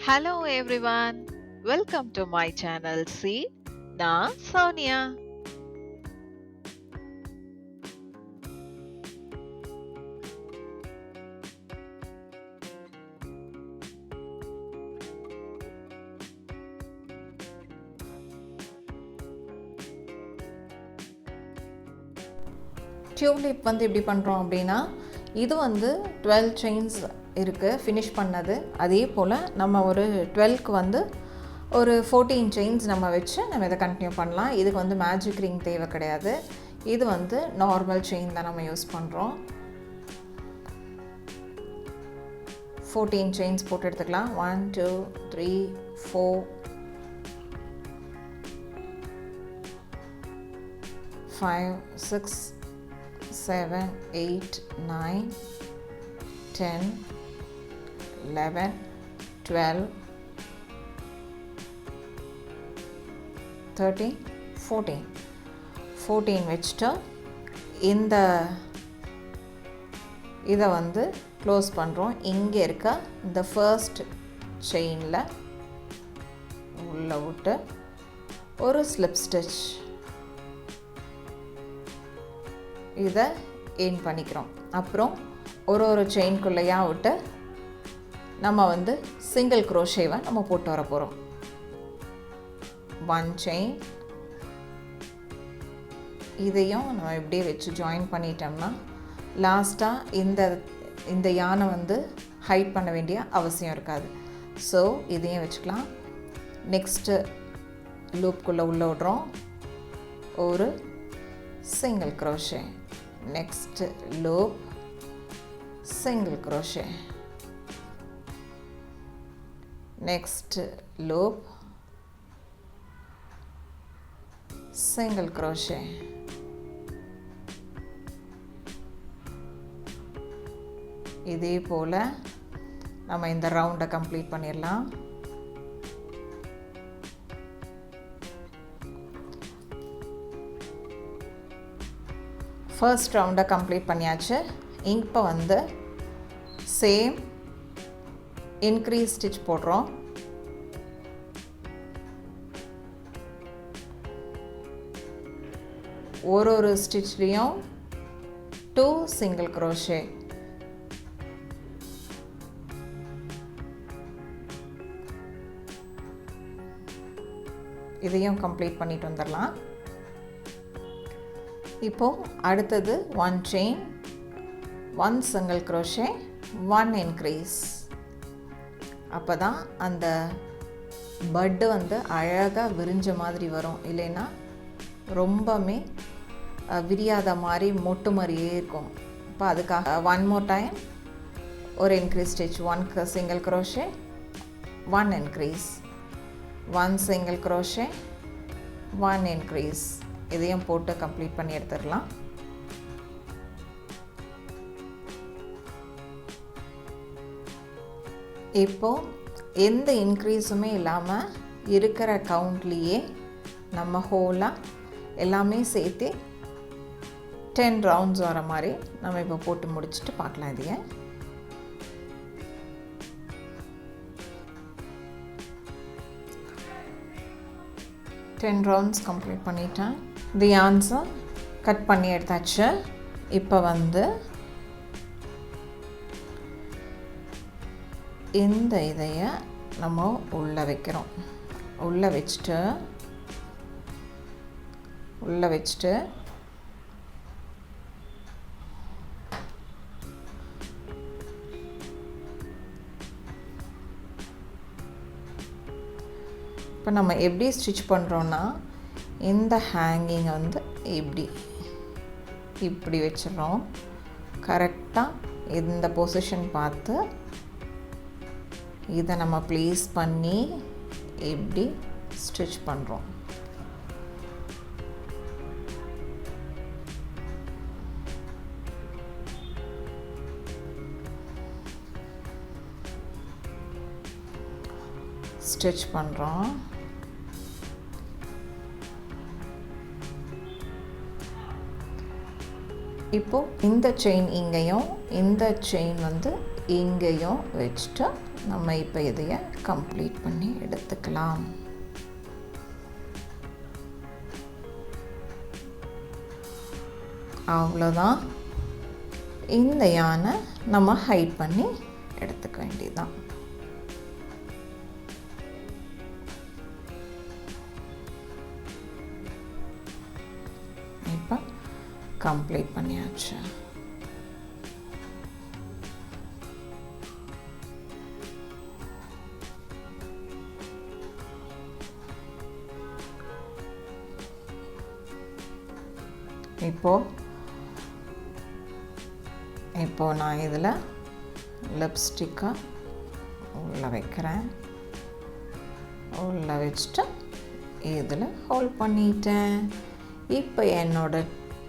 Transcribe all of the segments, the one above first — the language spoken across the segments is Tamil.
Hello everyone, welcome to my channel. See, நான் Sonia. Tulip வந்து எப்படி பண்ணுறோம் அப்படின்னா, இது வந்து 12 chains இருக்குது ஃபினிஷ் பண்ணது. அதே போல் நம்ம ஒரு 12க்கு வந்து ஒரு 14 chains நம்ம வச்சு நம்ம இதை கண்டினியூ பண்ணலாம். இதுக்கு வந்து மேஜிக் ரிங் தேவை கிடையாது. இது வந்து நார்மல் செயின் தான் நம்ம யூஸ் பண்ணுறோம். 14 chains போட்டு எடுத்துக்கலாம். 1 2 3 4 5 6 7 8 9 10 11 12 13 14 வச்சுட்டு இந்த இதை வந்து க்ளோஸ் பண்ணுறோம். இங்கே இருக்க இந்த ஃபர்ஸ்ட் செயினில் உள்ள விட்டு ஒரு ஸ்லிப் ஸ்டிச் இதை எயின் பண்ணிக்கிறோம். அப்புறம் ஒரு செயின்குள்ளையா விட்டு நம்ம வந்து சிங்கிள் க்ரோஷேவை நம்ம போட்டு வர போகிறோம். 1 செயின், இதையும் நம்ம இப்படியே வச்சு ஜாயின் பண்ணிட்டோம்னா லாஸ்ட்டாக இந்த யானை வந்து ஹைட் பண்ண வேண்டிய அவசியம் இருக்காது. ஸோ இதையும் வச்சுக்கலாம். நெக்ஸ்ட்டு லூப்குள்ளே உள்ள விடுறோம், ஒரு single crochet, next loop, single crochet, next loop, single crochet, இதே போல் நம்ம இந்த ரவுண்டை கம்ப்ளீட் பண்ணிடலாம். ஃபர்ஸ்ட் ரவுண்டை கம்ப்ளீட் பண்ணியாச்சு. இப்போ வந்து சேம் இன்க்ரீஸ் ஸ்டிச் போடுறோம். ஒரு ஸ்டிச்லேயும் 2 சிங்கிள் crochet. இதையும் கம்ப்ளீட் பண்ணிட்டு வந்துடலாம். இப்போது அடுத்தது 1 செயின், 1 சிங்கிள் crochet, 1 இன்க்ரீஸ். அப்போ தான் அந்த பட்டு வந்து அழகாக விரிஞ்ச மாதிரி வரும். இல்லைன்னா ரொம்பவுமே விரியாத மாதிரி மொட்டு மாதிரியே இருக்கும். இப்போ அதுக்காக 1 more டைம் ஒரு increase stitch, 1 single crochet, 1 increase, 1 single crochet, 1 increase. இதையும் போட்டு கம்ப்ளீட் பண்ணி எடுத்துடலாம். இப்போது எந்த இன்க்ரீஸுமே இல்லாமல் இருக்கிற கவுண்ட்லேயே நம்ம ஹோலாக எல்லாமே சேர்த்து 10 ரவுண்ட்ஸ் வர மாதிரி நம்ம இப்போ போட்டு முடிச்சுட்டு பார்க்கலாம். இதையே 10 ரவுண்ட்ஸ் கம்ப்ளீட் பண்ணிட்டேன். இந்த யான்ஸை கட் பண்ணி எடுத்தாச்சு. இப்போ வந்து இந்த இதையை நம்ம உள்ளே வைக்கிறோம். உள்ளே வச்சுட்டு இப்போ நம்ம எப்படி ஸ்டிச் பண்ணுறோன்னா, இந்த ஹேங்கிங்கை வந்து இப்படி வச்சிடறோம். கரெக்டாக இந்த பொசிஷன் பார்த்து இதை நம்ம ப்ளேஸ் பண்ணி இப்படி ஸ்டிச் பண்ணுறோம். ஸ்டிச் பண்ணுறோம். இப்போது இந்த செயின் இங்கேயும் இந்த செயின் வந்து இங்கேயும் வச்சுட்டு நம்ம இப்போ இதைய கம்ப்ளீட் பண்ணி எடுத்துக்கலாம். அவ்வளோதான். இந்த யானை நம்ம ஹைட் பண்ணி எடுத்துக்க வேண்டியதுதான். இப்போ கம்ப்ளீட் பண்ணியாச்சு. இப்போ நான் இதில் லிப்ஸ்டிக்கை உள்ளே வைக்கிறேன். உள்ளே வச்சுட்டு இதில் ஹோல்ட் பண்ணிட்டேன். இப்போ என்னோட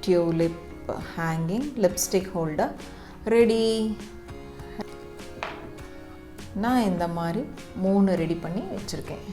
tulip hanging lipstick holder ready. நான் இந்த மாதிரி 3 ரெடி பண்ணி வச்சுருக்கேன்.